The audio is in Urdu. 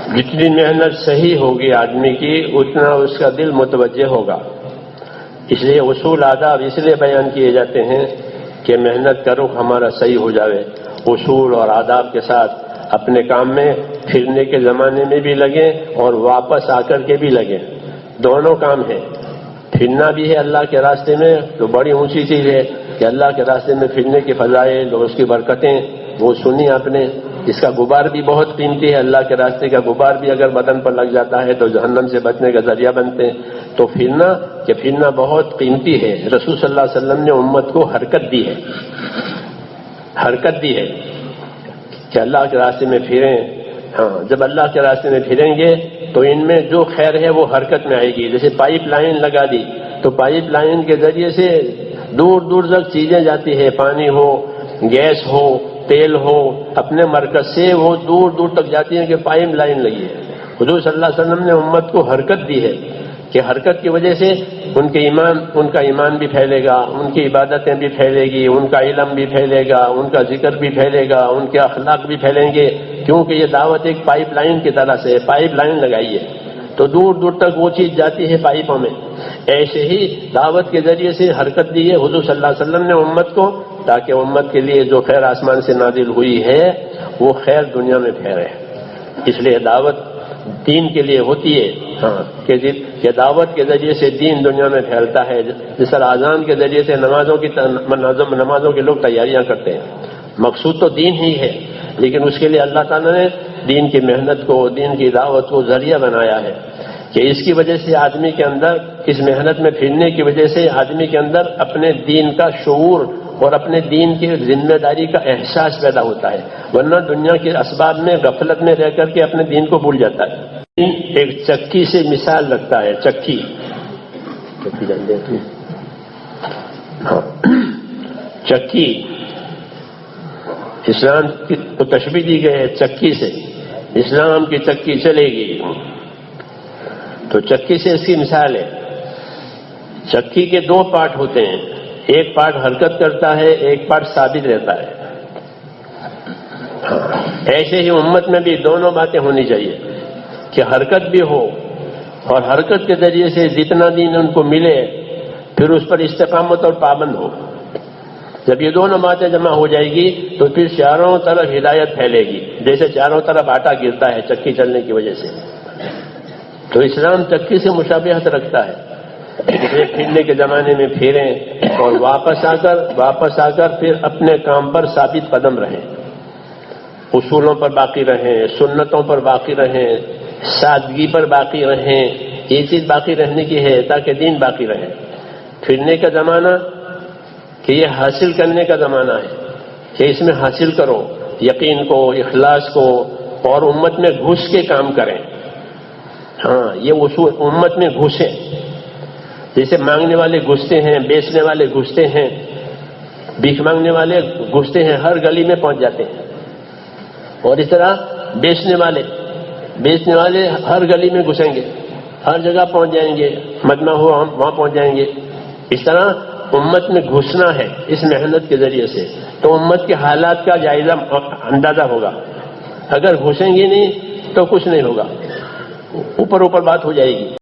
جتنی محنت صحیح ہوگی آدمی کی اتنا اس کا دل متوجہ ہوگا. اس لیے اصول آداب اس لیے بیان کیے جاتے ہیں کہ محنت کا رخ ہمارا صحیح ہو جاوے. اصول اور آداب کے ساتھ اپنے کام میں پھرنے کے زمانے میں بھی لگیں اور واپس آ کر کے بھی لگیں. دونوں کام ہیں. پھرنا بھی ہے اللہ کے راستے میں تو بڑی اونچی چیز ہے کہ اللہ کے راستے میں پھرنے کی فضائل اور اس کی برکتیں وہ سنی آپ نے. اس کا غبار بھی بہت قیمتی ہے. اللہ کے راستے کا غبار بھی اگر بدن پر لگ جاتا ہے تو جہنم سے بچنے کا ذریعہ بنتے ہیں. تو پھرنا بہت قیمتی ہے. رسول صلی اللہ علیہ وسلم نے امت کو حرکت دی ہے کہ اللہ کے راستے میں پھریں. ہاں، جب اللہ کے راستے میں پھریں گے تو ان میں جو خیر ہے وہ حرکت میں آئے گی. جیسے پائپ لائن لگا دی تو پائپ لائن کے ذریعے سے دور دور تک چیزیں جاتی ہے. پانی ہو، گیس ہو، تیل ہو، اپنے مرکز سے وہ دور دور تک جاتی ہے کہ پائپ لائن لگی ہے. حضور صلی اللہ علیہ وسلم نے امت کو حرکت دی ہے کہ حرکت کی وجہ سے ان کا ایمان بھی پھیلے گا، ان کی عبادتیں بھی پھیلے گی، ان کا علم بھی پھیلے گا، ان کا ذکر بھی پھیلے گا، ان کے اخلاق بھی پھیلیں گے. کیونکہ یہ دعوت ایک پائپ لائن کی طرح سے پائپ لائن لگائی ہے تو دور دور تک وہ چیز جاتی ہے پائپوں میں. ایسے ہی دعوت کے ذریعے سے حرکت دی ہے حضور صلی اللہ علیہ وسلم نے امت کو، تاکہ امت کے لیے جو خیر آسمان سے نازل ہوئی ہے وہ خیر دنیا میں پھیلے. اس لیے دعوت دین کے لیے ہوتی ہے. ہاں، کہ دعوت کے ذریعے سے دین دنیا میں پھیلتا ہے. جس طرح اذان کے ذریعے سے نمازوں کے لوگ تیاریاں کرتے ہیں. مقصود تو دین ہی ہے، لیکن اس کے لیے اللہ تعالیٰ نے دین کی محنت کو، دین کی دعوت کو ذریعہ بنایا ہے کہ اس کی وجہ سے آدمی کے اندر، اس محنت میں پھرنے کی وجہ سے آدمی کے اندر اپنے دین کا شعور اور اپنے دین کی ذمہ داری کا احساس پیدا ہوتا ہے. ورنہ دنیا کے اسباب میں غفلت میں رہ کر کے اپنے دین کو بھول جاتا ہے. ایک چکی سے مثال رکھتا ہے. چکی جانتے ہیں؟ چکی اسلام کی تو تشبیہ دی گئی ہے چکی سے. اسلام کی چکی چلے گی تو چکی سے اس کی مثال ہے. چکی کے دو پارٹ ہوتے ہیں، ایک پارٹ حرکت کرتا ہے، ایک پارٹ ثابت رہتا ہے. ایسے ہی امت میں بھی دونوں باتیں ہونی چاہیے کہ حرکت بھی ہو اور حرکت کے ذریعے سے جتنا دین ان کو ملے پھر اس پر استقامت اور پابند ہو. جب یہ دونوں باتیں جمع ہو جائے گی تو پھر چاروں طرف ہدایت پھیلے گی. جیسے چاروں طرف آٹا گرتا ہے چکی چلنے کی وجہ سے، تو اسلام چکی سے مشابہت رکھتا ہے. پھرنے کے زمانے میں پھریں اور واپس آ کر پھر اپنے کام پر ثابت قدم رہیں، اصولوں پر باقی رہیں، سنتوں پر باقی رہیں، سادگی پر باقی رہیں. یہ چیز باقی رہنے کی ہے تاکہ دین باقی رہے. پھرنے کا زمانہ کہ یہ حاصل کرنے کا زمانہ ہے کہ اس میں حاصل کرو یقین کو، اخلاص کو، اور امت میں گھس کے کام کریں. ہاں، یہ اصول امت میں گھسیں. جیسے مانگنے والے گھستے ہیں، بیچنے والے گھستے ہیں، بھیک مانگنے والے گھستے ہیں، ہر گلی میں پہنچ جاتے ہیں. اور اس طرح بیچنے والے ہر گلی میں گھسیں گے، ہر جگہ پہنچ جائیں گے، مجمع ہو وہاں پہنچ جائیں گے. اس طرح امت میں گھسنا ہے اس محنت کے ذریعے سے. تو امت کے حالات کا جائزہ اندازہ ہوگا. اگر گھسیں گے نہیں تو کچھ نہیں ہوگا، اوپر بات ہو جائے گی.